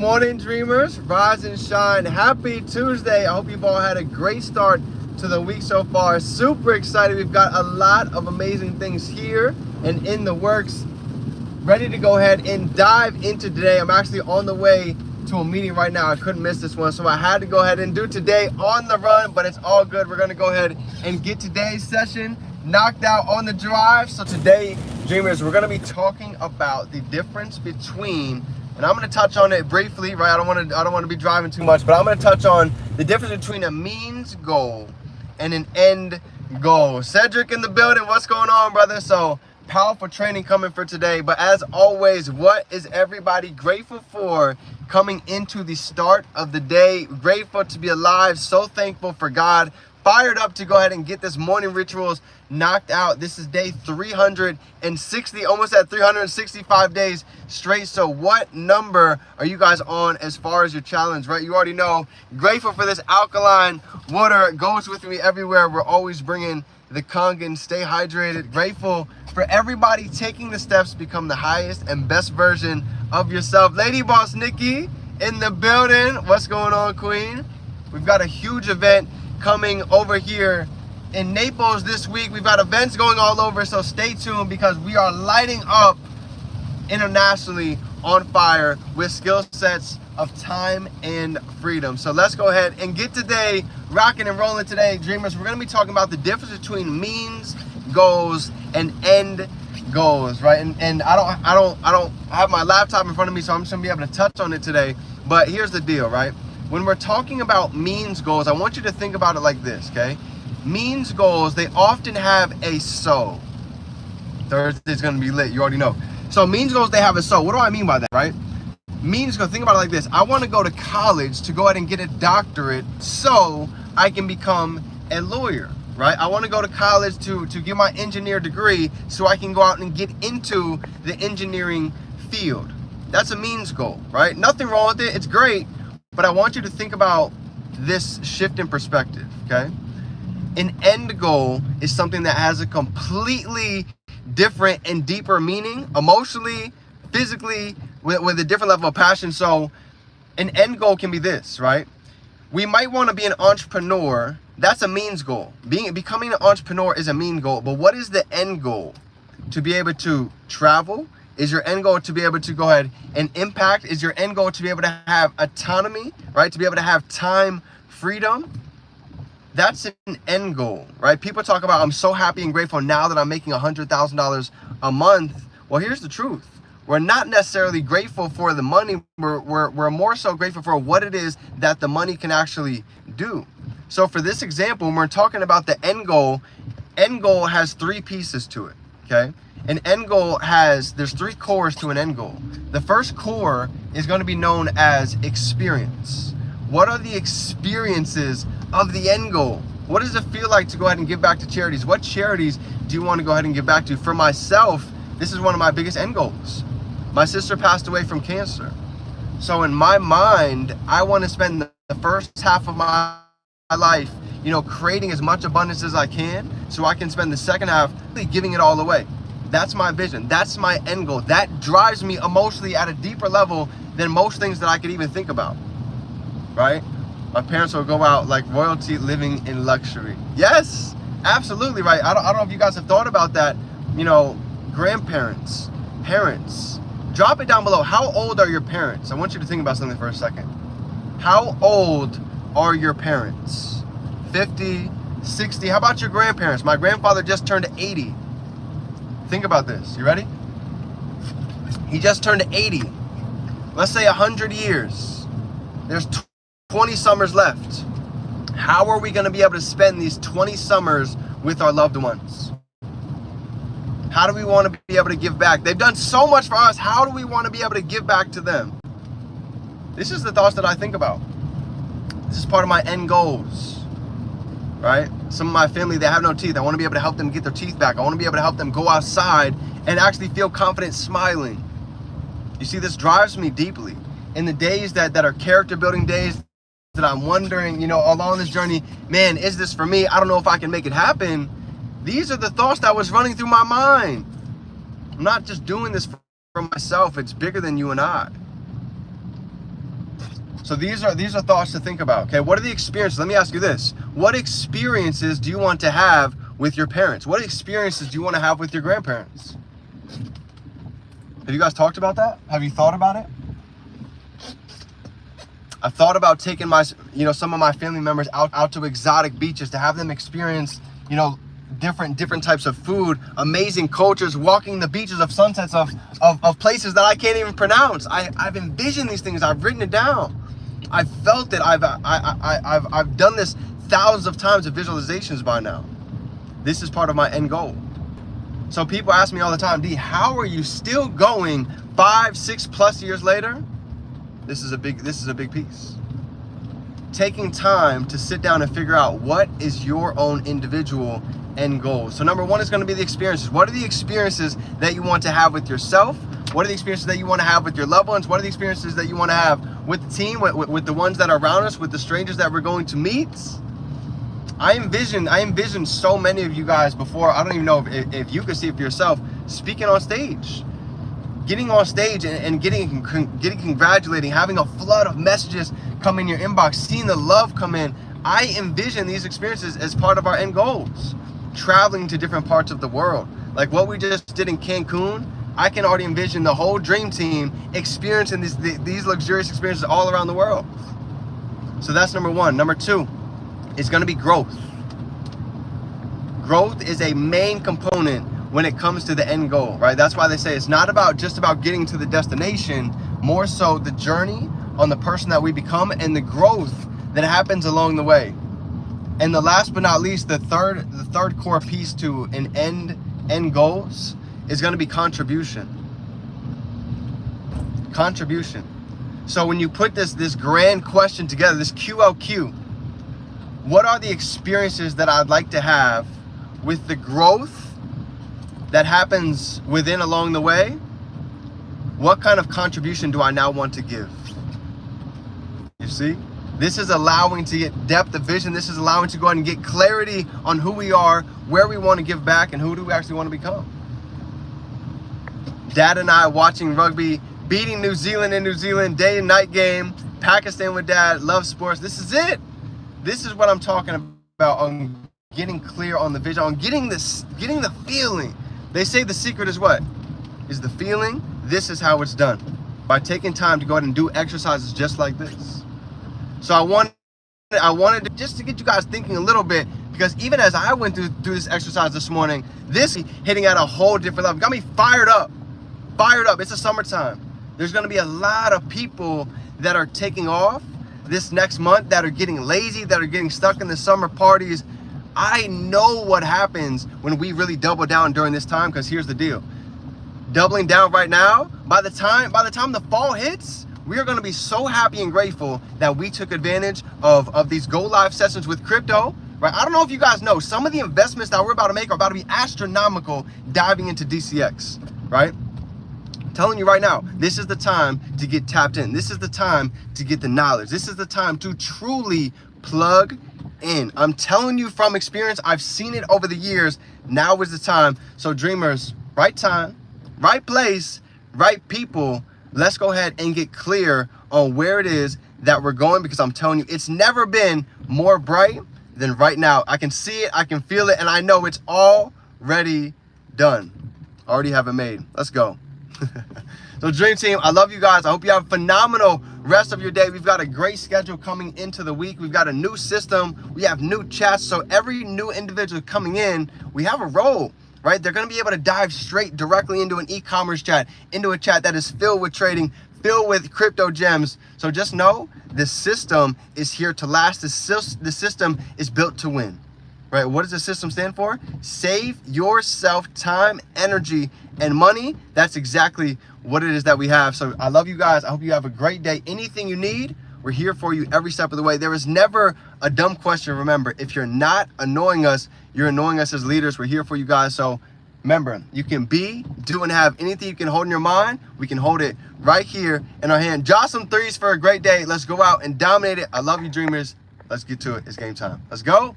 Morning, dreamers. Rise and shine. Happy Tuesday. I hope you've all had a great start to the week so far. Super excited. We've got a lot of amazing things here and in the works. Ready to go ahead and dive into today. I'm actually on the way to a meeting right now. I couldn't miss this one, so I had to go ahead and do today on the run, but it's all good. We're going to go ahead and get today's session knocked out on the drive. So today, dreamers, we're going to be talking about the difference between, and I'm going to touch on it briefly, right? I don't want to be driving too much, but I'm going to touch on the difference between a means goal and an end goal. Cedric in the building. What's going on, brother? So powerful training coming for today. But as always, what is everybody grateful for coming into the start of the day? Grateful to be alive. So thankful for God. Fired up to go ahead and get this morning rituals knocked out. This is day 360, almost at 365 days straight. So what number are you guys on as far as your challenge, right? You already know. Grateful for this alkaline water. It goes with me everywhere. We're always bringing the Kangen. Stay hydrated. Grateful for everybody taking the steps to become the highest and best version of yourself. Lady Boss Nikki in the building. What's going on, Queen? We've got a huge event coming over here in Naples this week. We've got events going all over, so stay tuned because we are lighting up internationally on fire with skill sets of time and freedom. So let's go ahead and get today rocking and rolling today, dreamers. We're going to be talking about the difference between means goals and end goals, right? And I don't have my laptop in front of me, so I'm just gonna be able to touch on it today. But here's the deal, right? When we're talking about means goals, I want you to think about it like this, okay? Means goals, they often have a so. Thursday's gonna be lit, you already know. So means goals, they have a so. What do I mean by that, right? Means goals, think about it like this. I wanna go to college to go ahead and get a doctorate so I can become a lawyer, right? I wanna go to college to get my engineer degree so I can go out and get into the engineering field. That's a means goal, right? Nothing wrong with it, it's great. But I want you to think about this shift in perspective, okay? An end goal is something that has a completely different and deeper meaning, emotionally, physically, with a different level of passion. So an end goal can be this, right? We might want to be an entrepreneur. That's a means goal. Becoming an entrepreneur is a mean goal. But what is the end goal? To be able to travel? Is your end goal to be able to go ahead and impact? Is your end goal to be able to have autonomy, right? To be able to have time freedom? That's an end goal, right? People talk about, I'm so happy and grateful now that I'm making $100,000 a month. Well, here's the truth. We're not necessarily grateful for the money. We're more so grateful for what it is that the money can actually do. So for this example, when we're talking about the end goal has three pieces to it, okay? An end goal there's three cores to an end goal. The first core is going to be known as experience. What are the experiences of the end goal? What does it feel like to go ahead and give back to charities? What charities do you want to go ahead and give back to? For myself, this is one of my biggest end goals. My sister passed away from cancer. So in my mind, I want to spend the first half of my life, creating as much abundance as I can so I can spend the second half giving it all away. That's my vision. That's my end goal. That drives me emotionally at a deeper level than most things that I could even think about, right? My parents will go out like royalty, living in luxury. Yes, absolutely, right? I don't know if you guys have thought about that. Grandparents, parents. Drop it down below. How old are your parents? I want you to think about something for a second. How old are your parents? 50, 60? How about your grandparents? My grandfather just turned 80. Think about this. You ready? He just turned 80. Let's say 100 years. There's 20 summers left. How are we going to be able to spend these 20 summers with our loved ones? How do we want to be able to give back? They've done so much for us. How do we want to be able to give back to them? This is the thoughts that I think about. This is part of my end goals. Right? Some of my family, they have no teeth. I want to be able to help them get their teeth back. I want to be able to help them go outside and actually feel confident smiling. You see, this drives me deeply. In the days that are character building days, that I'm wondering, along this journey, man, is this for me? I don't know if I can make it happen. These are the thoughts that was running through my mind. I'm not just doing this for myself. It's bigger than you and I. So these are thoughts to think about. Okay, what are the experiences? Let me ask you this. What experiences do you want to have with your parents? What experiences do you want to have with your grandparents? Have you guys talked about that? Have you thought about it? I've thought about taking some of my family members out to exotic beaches to have them experience, different types of food, amazing cultures, walking the beaches of sunsets of places that I can't even pronounce. I've envisioned these things. I've written it down. I've felt it. I've done this thousands of times of visualizations by now. This is part of my end goal. So people ask me all the time, D, how are you still going 5, 6+ years later? This is a big piece. Taking time to sit down and figure out what is your own individual end goal. So number one is going to be the experiences. What are the experiences that you want to have with yourself? What are the experiences that you want to have with your loved ones? What are the experiences that you want to have with the team, with the ones that are around us, with the strangers that we're going to meet? I envision so many of you guys before. I don't even know if you could see it for yourself, speaking on stage. Getting on stage and getting congratulating, having a flood of messages come in your inbox, seeing the love come in. I envision these experiences as part of our end goals. Traveling to different parts of the world. Like what we just did in Cancun, I can already envision the whole dream team experiencing these luxurious experiences all around the world. So that's number one. Number two is going to be growth. Growth is a main component when it comes to the end goal, right? That's why they say it's not just about getting to the destination, more so the journey on the person that we become and the growth that happens along the way. And the last but not least, the third core piece to an end goals is going to be contribution. Contribution. So when you put this grand question together, this QLQ, what are the experiences that I'd like to have with the growth that happens within along the way? What kind of contribution do I now want to give? You see? This is allowing to get depth of vision. This is allowing to go out and get clarity on who we are, where we want to give back, and who do we actually want to become. Dad and I watching rugby, beating New Zealand in New Zealand, day and night game, Pakistan with Dad, love sports. This is it. This is what I'm talking about, on getting clear on the vision, on getting the feeling. They say the secret is what? Is the feeling. This is how it's done. By taking time to go ahead and do exercises just like this. So I wanted to just to get you guys thinking a little bit, because even as I went through this exercise this morning, this hitting at a whole different level got me fired up. It's the summertime. There's going to be a lot of people that are taking off this next month, that are getting lazy, that are getting stuck in the summer parties. I know what happens when we really double down during this time, because here's the deal. Doubling down right now, by the time the fall hits, we are going to be so happy and grateful that we took advantage of these go live sessions with crypto, right? I don't know if you guys know, some of the investments that we're about to make are about to be astronomical diving into DCX, right? I'm telling you right now, this is the time to get tapped in. This is the time to get the knowledge. This is the time to truly plug in. I'm telling you from experience, I've seen it over the years. Now is the time. So dreamers, right time, right place, right people. Let's go ahead and get clear on where it is that we're going, because I'm telling you, it's never been more bright than right now. I can see it, I can feel it, and I know it's already done. Already have it made. Let's go. So Dream Team, I love you guys. I hope you have a phenomenal rest of your day. We've got a great schedule coming into the week. We've got a new system. We have new chats. So every new individual coming in, we have a role, right? They're going to be able to dive straight directly into an e-commerce chat, into a chat that is filled with trading, filled with crypto gems. So just know the system is here to last. The system is built to win, right? What does the system stand for? Save yourself time, energy, and money. That's exactly what it is that we have. So I love you guys. I hope you have a great day. Anything you need, we're here for you every step of the way. There is never a dumb question. Remember, if you're not annoying us, you're annoying us as leaders. We're here for you guys. So remember, you can be, do, and have anything you can hold in your mind. We can hold it right here in our hand. Draw some threes for a great day. Let's go out and dominate it. I love you, dreamers. Let's get to it. It's game time. Let's go.